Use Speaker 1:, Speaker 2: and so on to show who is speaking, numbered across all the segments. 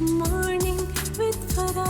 Speaker 1: Morning with Farah.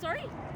Speaker 2: Sorry?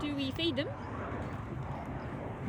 Speaker 2: Do we feed them?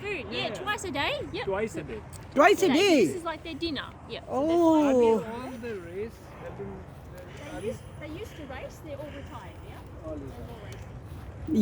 Speaker 2: Food, yeah, twice a day. Yep.
Speaker 3: Twice a day.
Speaker 4: Twice a
Speaker 2: This
Speaker 4: day?
Speaker 2: is like their dinner. Yep.
Speaker 4: Oh.
Speaker 3: All the race have been
Speaker 2: They used to race. They're all retired. Yeah. All racing.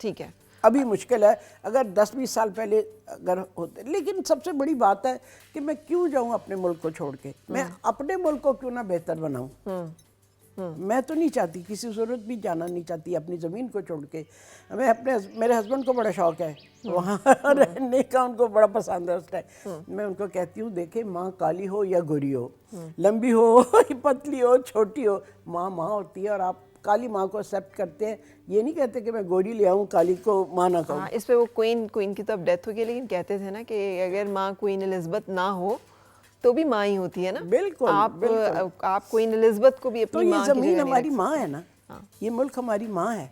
Speaker 5: ٹھیک ہے.
Speaker 4: ابھی مشکل ہے, اگر 10-20 سال پہلے اگر ہوتے. لیکن سب سے بڑی بات ہے کہ میں کیوں جاؤں اپنے ملک کو چھوڑ کے, میں اپنے ملک کو کیوں نہ بہتر بناؤں. میں تو نہیں چاہتی, کسی صورت بھی جانا نہیں چاہتی اپنی زمین کو چھوڑ کے. میرے ہسبینڈ کو بڑا شوق ہے وہاں رہنے کا, ان کو بڑا پسند ہے اس ٹائم. میں ان کو کہتی ہوں دیکھیں ماں کالی ہو یا گوری ہو, لمبی ہو پتلی ہو چھوٹی ہو, ماں ماں ہوتی ہے, اور آپ کالی ماں کو ایکسیپٹ کرتے ہیں. یہ نہیں کہتے کہ میں گوری لے آؤں کالی کو ماں نہ کہوں.
Speaker 5: اس پہ وہ کوئین کی تو اب ڈیتھ ہو گئی, لیکن کہتے تھے نا کہ اگر ماں کوئین الزبتھ نہ ہو تو بھی ماں ہی ہوتی ہے نا.
Speaker 4: بالکل,
Speaker 5: آپ کوئین الزبتھ کو بھی
Speaker 4: تو
Speaker 5: اپنی
Speaker 4: یہ
Speaker 5: ماں کی
Speaker 4: زمین
Speaker 5: جگہ
Speaker 4: ہماری ماں ہے نا, یہ ملک ہماری ماں ہے.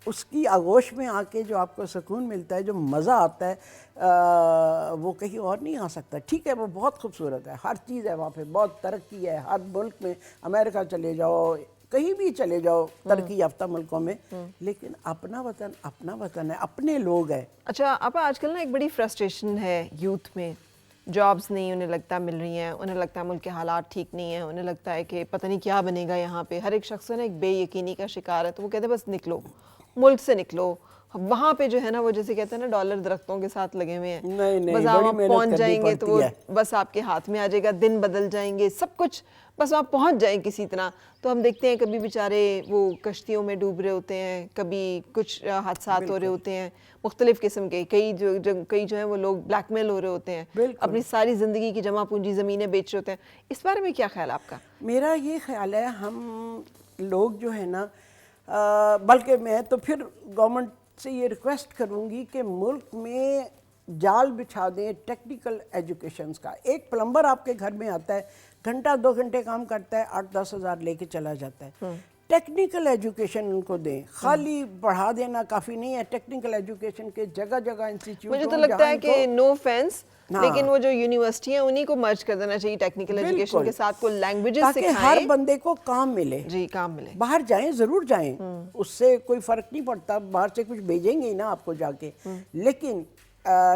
Speaker 4: اس کی آغوش میں آ کے جو آپ کو سکون ملتا ہے, جو مزہ آتا ہے, وہ کہیں اور نہیں آ سکتا. ٹھیک ہے وہ بہت خوبصورت ہے, ہر چیز ہے وہاں پہ, بہت ترقی ہے ہر ملک میں. امریکہ چلے جاؤ, کہیں بھی چلے جاؤ ترقی یافتہ ملکوں میں, لیکن اپنا وطن ہے, اپنے لوگ ہیں.
Speaker 5: اچھا آپ آج کل نا ایک بڑی فرسٹریشن ہے یوتھ میں, جابس نہیں انہیں لگتا مل رہی ہیں, انہیں لگتا ہے ملک کے حالات ٹھیک نہیں ہیں, انہیں لگتا ہے کہ پتہ نہیں کیا بنے گا یہاں پہ. ہر ایک شخص نا ایک بے یقینی کا شکار ہے. تو وہ کہتے ہیں بس نکلو ملک سے, نکلو وہاں پہ جو ہے نا وہ جیسے کہتے ہیں نا ڈالر درختوں کے ساتھ لگے ہوئے ہیں, بس آپ وہاں پہنچ جائیں گے تو وہ بس آپ کے ہاتھ میں آ جائے گا, دن بدل جائیں گے, سب کچھ بس وہاں پہنچ جائیں کسی طرح. تو ہم دیکھتے ہیں کبھی بیچارے وہ کشتیوں میں ڈوب رہے ہوتے ہیں, کبھی کچھ حادثات ہو رہے ہوتے ہیں مختلف قسم کے, کئی جو ہیں وہ لوگ بلیک میل ہو رہے ہوتے ہیں, اپنی ساری زندگی کی جمع پونجی زمینیں بیچ رہے ہوتے ہیں. اس بارے میں کیا خیال ہے آپ کا؟
Speaker 4: میرا یہ خیال ہے ہم لوگ جو ہے نا, بلکہ میں تو پھر گورنمنٹ سے یہ ریکویسٹ کروں گی کہ ملک میں جال بچھا دیں ٹیکنیکل ایجوکیشنز کا. ایک پلمبر آپ کے گھر میں آتا ہے, گھنٹہ 2 گھنٹے کام کرتا ہے, 8-10 ہزار لے کے چلا جاتا ہے. ٹیکنیکل ایجوکیشن ان کو دیں, خالی پڑھا دینا کافی نہیں ہے. ٹیکنیکل ایجوکیشن کے جگہ جگہ انسٹیٹیوٹ.
Speaker 5: مجھے تو لگتا ہے کہ نو آفینس, لیکن وہ جو یونیورسٹی ہیں انہی کو مرج کر دینا چاہیے ٹیکنیکل ایجوکیشن کے ساتھ, کو لینگویجز سکھائیں
Speaker 4: تاکہ ہر بندے کو کام ملے.
Speaker 5: جی کام ملے.
Speaker 4: باہر جائیں, ضرور جائیں, اس سے کوئی فرق نہیں پڑتا, باہر سے کچھ بھیجیں گے ہی نا آپ کو جا کے, لیکن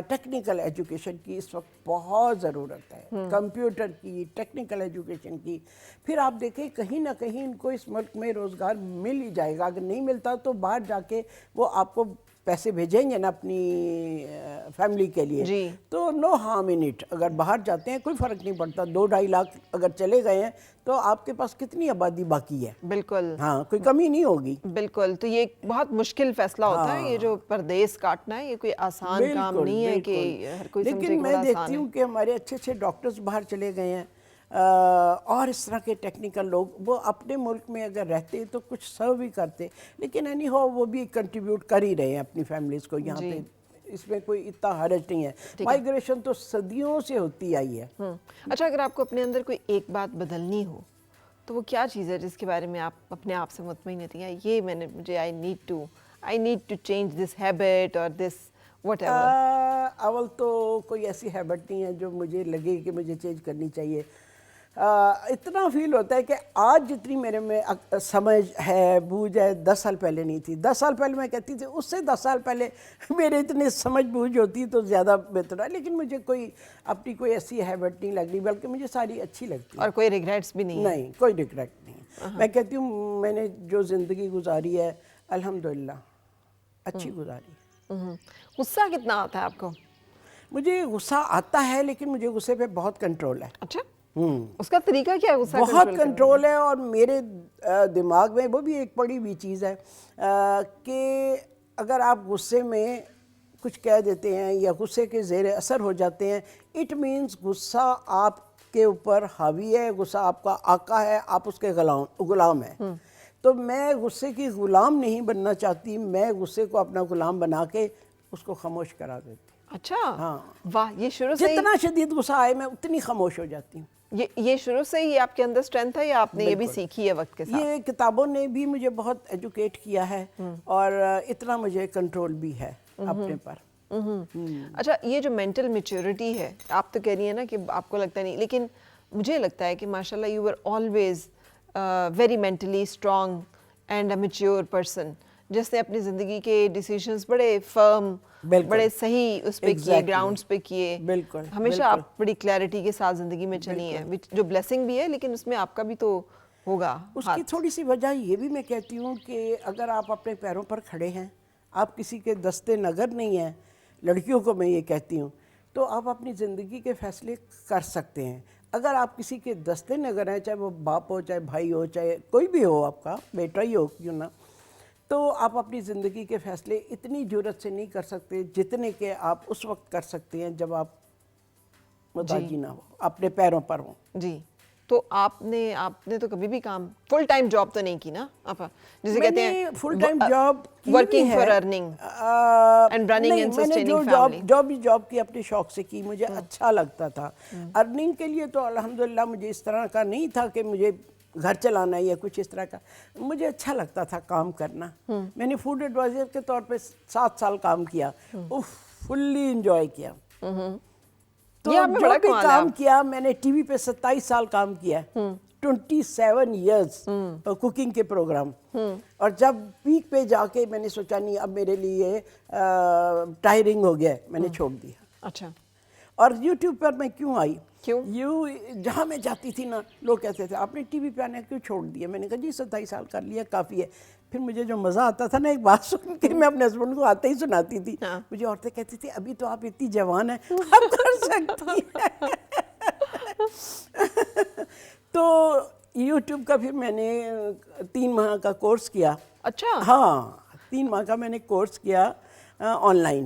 Speaker 4: ٹیکنیکل ایجوکیشن کی اس وقت بہت ضرورت ہے, کمپیوٹر کی, ٹیکنیکل ایجوکیشن کی. پھر آپ دیکھیں کہیں نہ کہیں ان کو اس ملک میں روزگار مل ہی جائے گا. اگر نہیں ملتا تو باہر جا کے وہ آپ کو پیسے بھیجیں گے نا اپنی فیملی کے لیے, تو نو ہارم ان اٹ. اگر باہر جاتے ہیں کوئی فرق نہیں پڑتا, 2-2.5 لاکھ اگر چلے گئے ہیں تو آپ کے پاس کتنی آبادی باقی ہے.
Speaker 5: بالکل,
Speaker 4: ہاں کوئی کمی نہیں ہوگی.
Speaker 5: بالکل. تو یہ ایک بہت مشکل فیصلہ ہوتا ہے, یہ جو پردیس کاٹنا ہے, یہ کوئی آسان کام نہیں ہے کہ ہر کوئی سمجھے کہ بڑا آسان ہے.
Speaker 4: لیکن میں دیکھتی ہوں کہ ہمارے اچھے اچھے ڈاکٹرز باہر چلے گئے ہیں, اور اس طرح کے ٹیکنیکل لوگ, وہ اپنے ملک میں اگر رہتے تو کچھ سرو بھی کرتے, لیکن اینی ہاؤ وہ بھی کنٹریبیوٹ کر ہی رہے ہیں اپنی فیملیز کو یہاں پہ. اس میں کوئی اتنا حرج نہیں ہے. مائیگریشن تو صدیوں سے ہوتی آئی ہے.
Speaker 5: اچھا اگر آپ کو اپنے اندر کوئی ایک بات بدلنی ہو تو وہ کیا چیز ہے جس کے بارے میں آپ اپنے آپ سے مطمئن ہوتی ہیں, یہ مجھے I need to change this habit اور دس واٹ ایور؟
Speaker 4: اول تو کوئی ایسی ہیبٹ نہیں ہے جو مجھے لگے کہ مجھے چینج کرنی چاہیے. اتنا فیل ہوتا ہے کہ آج جتنی میرے میں سمجھ ہے, بوجھ ہے, 10 سال پہلے نہیں تھی. 10 سال پہلے میں کہتی تھی, اس سے 10 سال پہلے میرے اتنے سمجھ بوجھ ہوتی تو زیادہ بہتر ہے. لیکن مجھے کوئی اپنی کوئی ایسی ہیبٹ نہیں لگ رہی, بلکہ مجھے ساری اچھی لگتی ہے.
Speaker 5: اور کوئی ریگریٹس بھی نہیں؟
Speaker 4: نہیں, کوئی ریگریٹ نہیں. میں کہتی ہوں میں نے جو زندگی گزاری ہے الحمدللہ اچھی گزاری.
Speaker 5: غصہ کتنا آتا ہے آپ کو؟
Speaker 4: مجھے غصہ آتا ہے, لیکن مجھے غصے پہ بہت کنٹرول ہے.
Speaker 5: اچھا, اس کا طریقہ کیا ہے غصہ
Speaker 4: بہت کنٹرول ہے. اور میرے دماغ میں وہ بھی ایک پڑی ہوئی چیز ہے کہ اگر آپ غصے میں کچھ کہہ دیتے ہیں یا غصے کے زیر اثر ہو جاتے ہیں, اٹ مینز غصہ آپ کے اوپر حاوی ہے, غصہ آپ کا آقا ہے, آپ اس کے غلام ہیں. تو میں غصے کی غلام نہیں بننا چاہتی, میں غصے کو اپنا غلام بنا کے اس کو خاموش کرا دیتی.
Speaker 5: اچھا,
Speaker 4: ہاں,
Speaker 5: واہ, یہ شروع سے
Speaker 4: جتنا شدید غصہ آئے میں اتنی خاموش ہو جاتی ہوں.
Speaker 5: یہ شروع سے ہی آپ کے اندر اسٹرینتھ ہے یا آپ نے یہ بھی سیکھی ہے وقت کے ساتھ؟
Speaker 4: یہ کتابوں نے بھی مجھے بہت ایجوکیٹ کیا ہے, اور اتنا مجھے کنٹرول بھی ہے اپنے پر.
Speaker 5: اچھا, یہ جو مینٹل میچورٹی ہے, آپ تو کہہ رہی ہیں نا کہ آپ کو لگتا نہیں, لیکن مجھے لگتا ہے کہ ماشاءاللہ you are always very mentally strong and a mature person, جس نے اپنی زندگی کے ڈیسیشنز بڑے فرم, بڑے صحیح اس پہ کیے, گراؤنڈز پہ کیے.
Speaker 4: بالکل,
Speaker 5: ہمیشہ آپ بڑی کلیئرٹی کے ساتھ زندگی میں چلی ہیں, جو بلیسنگ بھی ہے, لیکن اس میں آپ کا بھی تو ہوگا.
Speaker 4: اس کی تھوڑی سی وجہ یہ بھی میں کہتی ہوں کہ اگر آپ اپنے پیروں پر کھڑے ہیں, آپ کسی کے دستے نگر نہیں ہیں, لڑکیوں کو میں یہ کہتی ہوں, تو آپ اپنی زندگی کے فیصلے کر سکتے ہیں. اگر آپ کسی کے دستے نگر ہیں, چاہے وہ باپ ہو, چاہے بھائی ہو, چاہے کوئی بھی ہو, آپ کا بیٹا ہی ہو کیوں نہ, تو آپ اپنی زندگی کے فیصلے اتنی جرأت سے نہیں کر سکتے جتنے کہ آپ اس وقت کر سکتے ہیں جب آپ محتاجی نہ ہو, اپنے پیروں پر ہوں.
Speaker 5: جی, تو آپ نے تو کبھی بھی کام فل ٹائم جاب تو نہیں کی نا آپ, جسے کہتے ہیں
Speaker 4: full time job
Speaker 5: working for earning and running and sustaining family.
Speaker 4: جو بھی جاب کی اپنے شوق سے کی, مجھے اچھا لگتا تھا. ارننگ کے لیے تو الحمدللہ مجھے اس طرح کا نہیں تھا کہ مجھے گھر چلانا ہے یا کچھ اس طرح کا, مجھے اچھا لگتا تھا کام کرنا. میں نے فوڈ ایڈوائزر کے طور پہ 7 سال کام کیا, فلی انجوائے کیا. تو جو بھی کام کیا, میں نے ٹی وی پہ 27 سال کام کیا, 27 ایئرز کوکنگ کے پروگرام. اور جب پیک پہ جا کے میں نے سوچا نہیں اب میرے لیے ٹائرنگ ہو گیا, میں نے چھوڑ دیا.
Speaker 5: اچھا,
Speaker 4: اور یوٹیوب پر میں کیوں آئی,
Speaker 5: کیوں؟
Speaker 4: جہاں میں جاتی تھی نا, لوگ کہتے تھے آپ نے ٹی وی پہ آنے کیوں چھوڑ دیا. میں نے کہا جی 27 سال کر لیا, کافی ہے. پھر مجھے جو مزہ آتا تھا نا, ایک بات سن کے میں اپنے ہسبینڈ کو آتے ہی سناتی تھی. مجھے عورتیں کہتی تھی ابھی تو آپ اتنی جوان ہیں, آپ کر سکتی ہیں. تو یوٹیوب کا پھر میں نے 3 ماہ کا کورس کیا.
Speaker 5: اچھا,
Speaker 4: ہاں 3 ماہ کا میں نے کورس کیا آن لائن.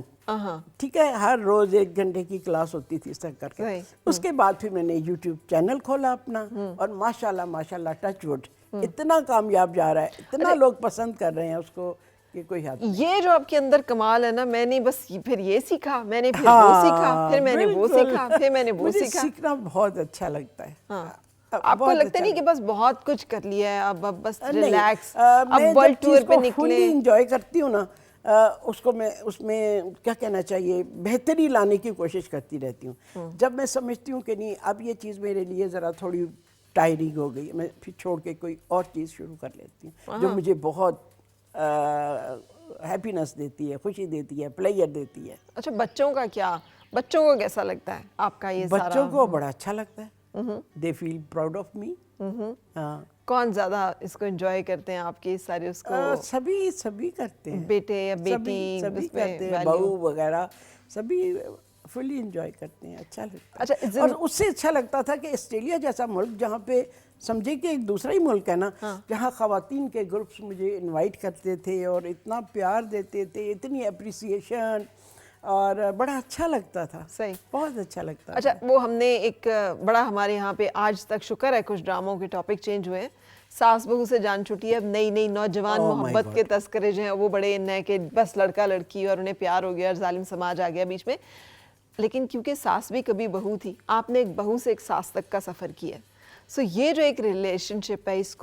Speaker 4: ٹھیک ہے, ہر روز 1 گھنٹے کی کلاس ہوتی تھی اس طرح کر کے. اس کے بعد پھر میں نے یوٹیوب چینل کھولا اپنا, اور ماشاءاللہ ٹچ وڈ اتنا کامیاب جا رہا ہے, اتنا لوگ پسند کر رہے ہیں اس کو کہ کوئی حد نہیں.
Speaker 5: یہ جو آپ کے اندر کمال ہے نا, میں نے بس پھر یہ سیکھا, میں نے پھر وہ سیکھا, پھر میں نے وہ سیکھا, پھر میں نے وہ سیکھا.
Speaker 4: مجھے سیکھنا بہت اچھا لگتا ہے.
Speaker 5: آپ کو لگتا نہیں کہ بس بہت کچھ کر لیا ہے, اب بس ریلیکس, اب ورلڈ ٹور پہ نکلے.
Speaker 4: فلی انجوائے کرتی ہوں نا, اس کو میں اس میں کیا کہنا چاہیے, بہتری لانے کی کوشش کرتی رہتی ہوں. جب میں سمجھتی ہوں کہ نہیں اب یہ چیز میرے لیے ذرا تھوڑی ٹائرنگ ہو گئی, میں پھر چھوڑ کے کوئی اور چیز شروع کر لیتی ہوں جو مجھے بہت ہیپینس دیتی ہے, خوشی دیتی ہے, پلیئر دیتی ہے.
Speaker 5: اچھا, بچوں کا کیا, بچوں کو کیسا لگتا ہے آپ کا یہ سارا؟
Speaker 4: بچوں کو بڑا اچھا لگتا ہے, دے فیل پراؤڈ آف می. ہاں,
Speaker 5: کون زیادہ اس کو انجوائے کرتے ہیں آپ کے سارے, اس کو
Speaker 4: سبھی کرتے ہیں,
Speaker 5: بیٹے یا بیٹی,
Speaker 4: سبھی کرتے ہیں, بہو وغیرہ سبھی فلی انجوائے کرتے ہیں, اچھا لگتا ہے.
Speaker 5: اچھا,
Speaker 4: اور اس سے اچھا لگتا تھا کہ آسٹریلیا جیسا ملک جہاں پہ سمجھے کہ ایک دوسرا ہی ملک ہے نا, جہاں خواتین کے گروپس مجھے انوائٹ کرتے تھے اور اتنا پیار دیتے تھے, اتنی اپریسیشن, اور بڑا اچھا لگتا تھا.
Speaker 5: صحیح,
Speaker 4: بہت اچھا لگتا.
Speaker 5: اچھا, وہ ہم نے ایک بڑا ہمارے یہاں پہ آج تک شکر ہے کچھ ڈراموں کے ٹاپک چینج ہوئے ہیں, ساس بہو سے جان چھٹی ہے, اب نئی نوجوان محبت کے تذکرے جو ہیں وہ بڑے ان ہے کہ بس لڑکا لڑکی اور انہیں پیار ہو گیا اور ظالم سماج آ گیا بیچ میں. لیکن کیونکہ ساس بھی کبھی بہو تھی, آپ نے ایک بہو سے ایک ساس تک کا سفر کیا ہے. سو یہ جو ایک ریلیشن شپ ہے, اس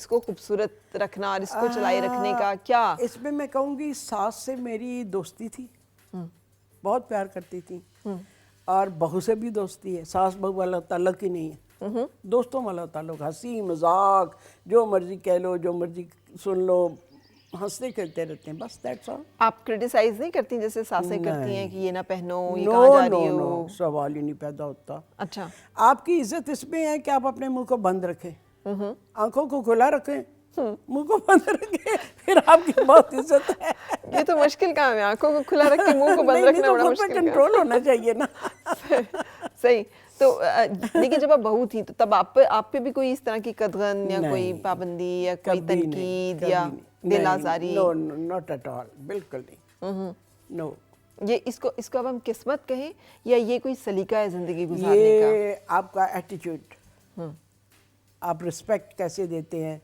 Speaker 5: کو خوبصورت رکھنا اور اس کو چلائے رکھنے کا کیا؟
Speaker 4: اس میں میں کہوں گی ساس سے میری دوستی تھی, بہت پیار کرتی تھی, اور بہو سے بھی دوستی ہے. ساس بہو والا تعلق ہی نہیں ہے, دوستوں والا تعلق, ہنسی مذاق, جو مرضی کہہ لو, جو مرضی سن لو, ہنستے کھیلتے رہتے ہیں, بس دیٹس آل.
Speaker 5: آپ کرٹیسائز نہیں کرتی جیسے ساسیں کرتی ہیں کہ یہ نہ پہنو, یہ کہاں جا رہی ہو؟
Speaker 4: سوال ہی نہیں پیدا ہوتا.
Speaker 5: اچھا,
Speaker 4: آپ کی عزت اس میں ہے کہ آپ اپنے منہ کو بند رکھیں, آنکھوں کو کھلا رکھیں, منہ کو بند رکھیں, پھر آپ کی بہت عزت ہے.
Speaker 5: یہ تو مشکل کام ہے, آنکھوں کو کھلا رکھ کے منہ کو بند رکھنا بڑا مشکل کام ہے.
Speaker 4: کنٹرول ہونا چاہیے نا.
Speaker 5: صحیح. تو لیکن جب آپ بہو تھی تو تب آپ پہ بھی کوئی اس طرح کی قدغن یا کوئی پابندی یا کوئی تنقید یا دل آزاری؟
Speaker 4: نو, ناٹ ایٹ آل, بالکل نہیں. نو.
Speaker 5: یہ اس کو اب ہم قسمت کہیں یا یہ کوئی سلیقہ ہے زندگی گزارنے کا؟
Speaker 4: یہ آپ کا ایٹیچیوڈ, آپ رسپیکٹ کیسے دیتے ہیں,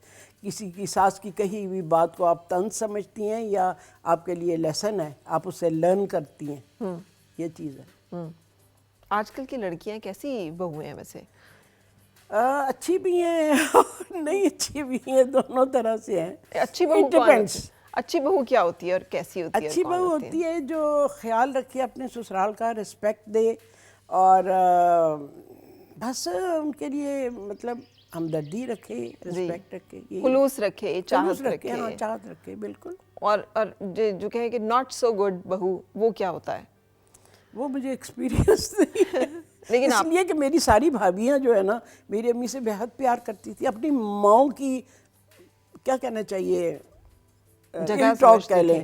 Speaker 4: کسی کی ساس کی کہی ہوئی بات کو آپ طنز سمجھتی ہیں یا آپ کے لیے لیسن ہے, آپ اسے لرن کرتی ہیں, یہ چیز ہے.
Speaker 5: آج کل کی لڑکیاں کیسی بہویں ہیں ویسے؟
Speaker 4: اچھی بھی ہیں اور نہیں اچھی بھی ہیں, دونوں طرح سے ہیں.
Speaker 5: اچھی بہو کون ہوتی ہے؟ اچھی بہو کیا ہوتی ہے اور کیسی ہوتی ہے؟
Speaker 4: اچھی بہو ہوتی ہے جو خیال رکھے اپنے سسرال کا, رسپیکٹ دے, اور بس ان کے لیے مطلب ہمدردی رکھے, رسپیکٹ رکھے,
Speaker 5: خلوص رکھے, چاہت رکھے.
Speaker 4: ہاں, چاہت رکھے, بالکل.
Speaker 5: اور جو کہیں کہ ناٹ سو گڈ بہو, وہ کیا ہوتا ہے؟
Speaker 4: وہ مجھے ایکسپیرینس نہیں ہے,
Speaker 5: لیکن
Speaker 4: اس لیے کہ میری ساری بھابیاں جو ہے نا میری امی سے بہت پیار کرتی تھی, اپنی ماؤں کی کیا کہنا چاہیے,
Speaker 5: جگہ
Speaker 4: ٹاک کہہ لیں,